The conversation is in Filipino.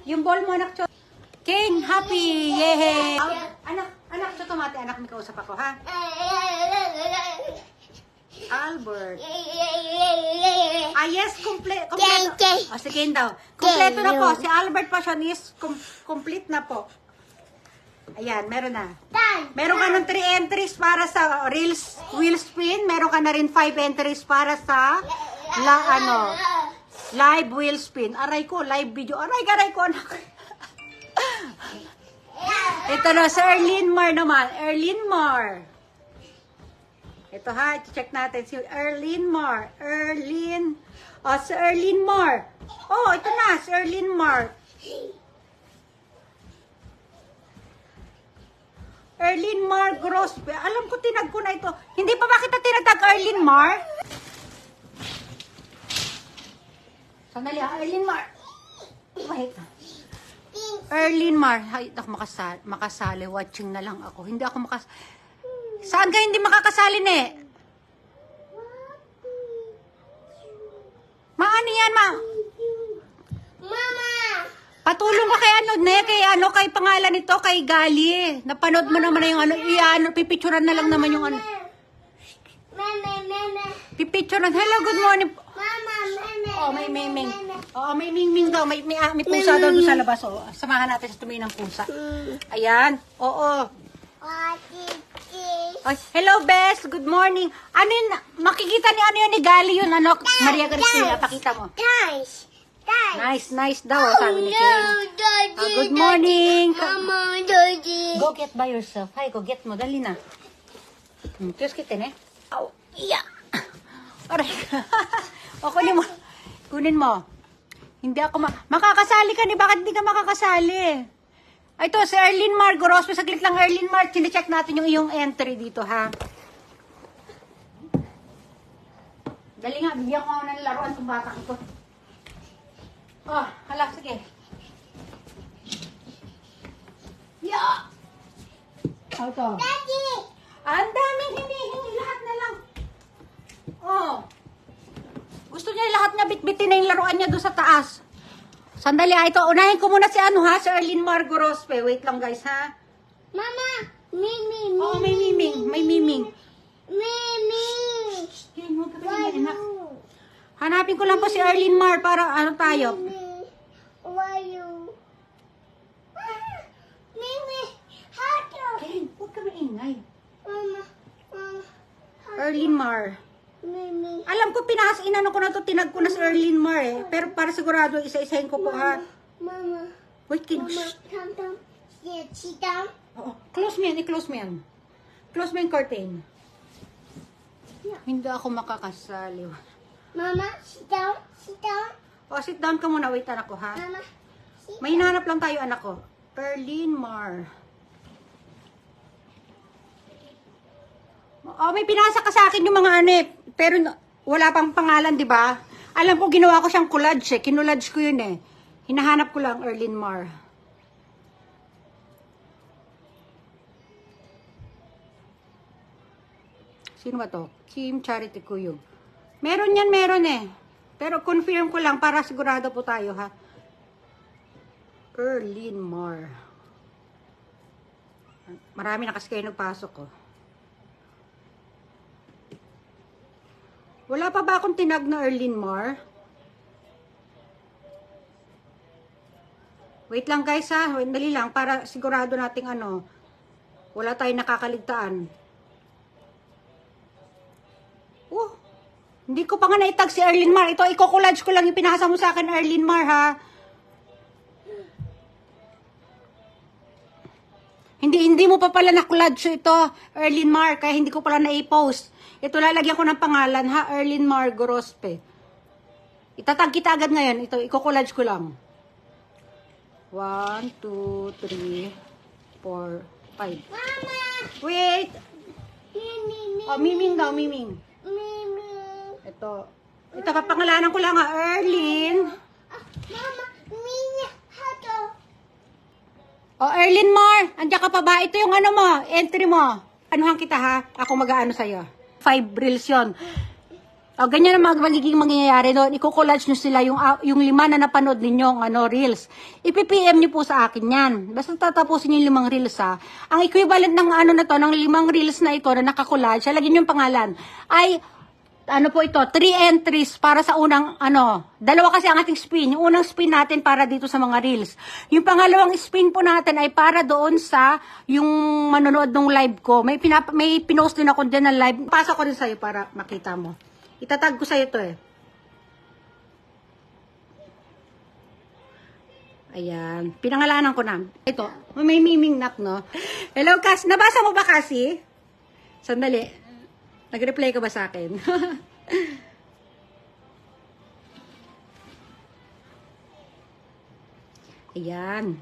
Yung ball mo, anak Cho. King, happy! Yehey! Anak Cho, tomate. Anak, may kausap ako, ha? Albert. Yes, kompleto. O, sige daw. Kompleto na po. Si Albert Passion is complete na po. Ayan, meron na. Meron ka ng 3 entries para sa wheel spin. Meron ka na rin 5 entries para sa live wheel spin. Aray ko, live video. Aray ko, anak. Ito na, si Erlyn Mar naman. Erlyn Mar. Ito ha, check natin si Erlyn Mar. Si Erlyn Mar. Oh, ito na, si Erlyn Mar. Erlyn Mar Grospe. Alam ko, tinag ko na ito. Hindi pa ba kita tinatag Erlyn Mar? Sandali ha, Erlyn Mar. Wait. Erlyn Mar. Ay, ako makasali. Watching na lang ako. Hindi ako Saan ka hindi makakasali, ne? Maano yan, ma? Mama! Patulong ka kay kay pangalan nito, kay Gali. Napanood mo naman na yung pipicturan na lang naman yung Mama! Pipicturan. Hello, good morning. Mama! Oh, may mingming. Oo, may mingming daw. May pusa daw doon sa labas. Oh. Samahan natin sa tumingin ng pusa. Ayan. Oo. Ay, hello, Bes. Good morning. Ano yun? Makikita ni Gali yun. Maria Garcia, pakita mo. Nice daw, sabi ni King. Good morning. Mama, Daddy. Go get by yourself. Hi, go get mo. Dali na. Kiyos kita, ne? Aw, iya. Aray. O, kunin mo. Hindi ako makakasali ka, ni? Bakit hindi ka makakasali? Ito, si Erlyn Mar Gorospe. Saglit lang, Erlyn Mar. Chine-check natin yung iyong entry dito, ha? Dali nga, bigyan ko ng laruan itong batang ito. Oh, hala, sige. Yeah! Oh, ito. Daddy! Ang daming hinihingi, lahat na lang. Oh. Gusto niya lahat niya bitbitin na yung laruan niya doon sa taas. Sandali, ito. Unahin ko muna si si Erlyn Mar Gorospe. Wait lang, guys, ha? Mama! Mimi! Oo, may miming. May miming. Mimi! Yan, huwag ka pa anak. Hanapin ko lang po si Erlyn Mar para tayo. Mimi! Why you? Mimi! Hato! Karen, huwag ka maingay. Mama! Erlyn Mar. Mimi! Alam ko, inano ko na to, tinag ko na si Erlyn Mar, eh. Pero para sigurado, isa-isahin ko po, ha? Mama! Wait, kid. Mama! Come down. Sit down. Oo. Close mo yan, i-close mo yan. Close mo yung curtain. Hindi ako makakasali. Mama! Sit down. Sit down. O, sit down ka muna. Wait, anak ko, ha? Mama! Sit May hinahanap lang tayo, anak ko. Erlyn Mar. Oh, may pinasa ka sa akin yung mga pero wala pang pangalan, di ba? Alam ko, ginawa ko siyang collage, eh. Kinolage ko yun, eh. Hinahanap ko lang, Erlyn Mar. Sino ba to? Kim Charity Kuyog. Meron yan, meron, eh. Pero confirm ko lang para sigurado po tayo, ha? Erlyn Mar. Marami na kasi kayo nagpasok, oh. Wala pa ba akong tinag na Erlyn Mar? Wait lang, guys, ha. Dali lang para sigurado nating wala tayong nakakaligtaan. Oh, hindi ko pa nga naitag si Erlyn Mar. Ito, i-collage ko lang yung pinasa mo sa akin, Erlyn Mar, ha. Hindi mo pa pala na-collage ito, Erlyn Mar, kaya hindi ko pala na-i-post. Ito, lalagyan ko ng pangalan, ha, Erlyn Mar Gorospe. Itatag kita agad ngayon. Ito, i-collage ko lang. 1, 2, 3, 4, 5. Mama! Wait! Mimi! Oh, miming daw, miming. Mimi! Ito, papangalanan ko lang, ha, Erlyn. Mama! Mimi! Hato! Oh, Erlyn Mar, andiyan ka pa ba? Ito yung entry mo. Anuhan kita, ha? Ako mag-aano sa'yo. 5 reels yun. O, ganyan ang magiging mangyayari doon. Iko-collage nyo sila yung 5 na napanood ninyong reels. Ipi-PM nyo po sa akin yan. Basta tatapusin nyo yung 5 reels ha. Ang equivalent ng na to, ng 5 reels na ito na nakakollage, lagyan nyo yung pangalan, ay po ito, 3 entries para sa unang, 2 kasi ang ating spin. Yung unang spin natin para dito sa mga reels. Yung pangalawang spin po natin ay para doon sa yung manonood ng live ko. May pinost din ako din ng live. Pasa ko rin sa'yo para makita mo. Itatag ko sa'yo to eh. Ayan. Pinangalanan ko na. Ito, may miming knock, no? Hello, Cas. Nabasa mo ba, Cassie? Sandali. Nag-reply ka ba sa akin? Ayan.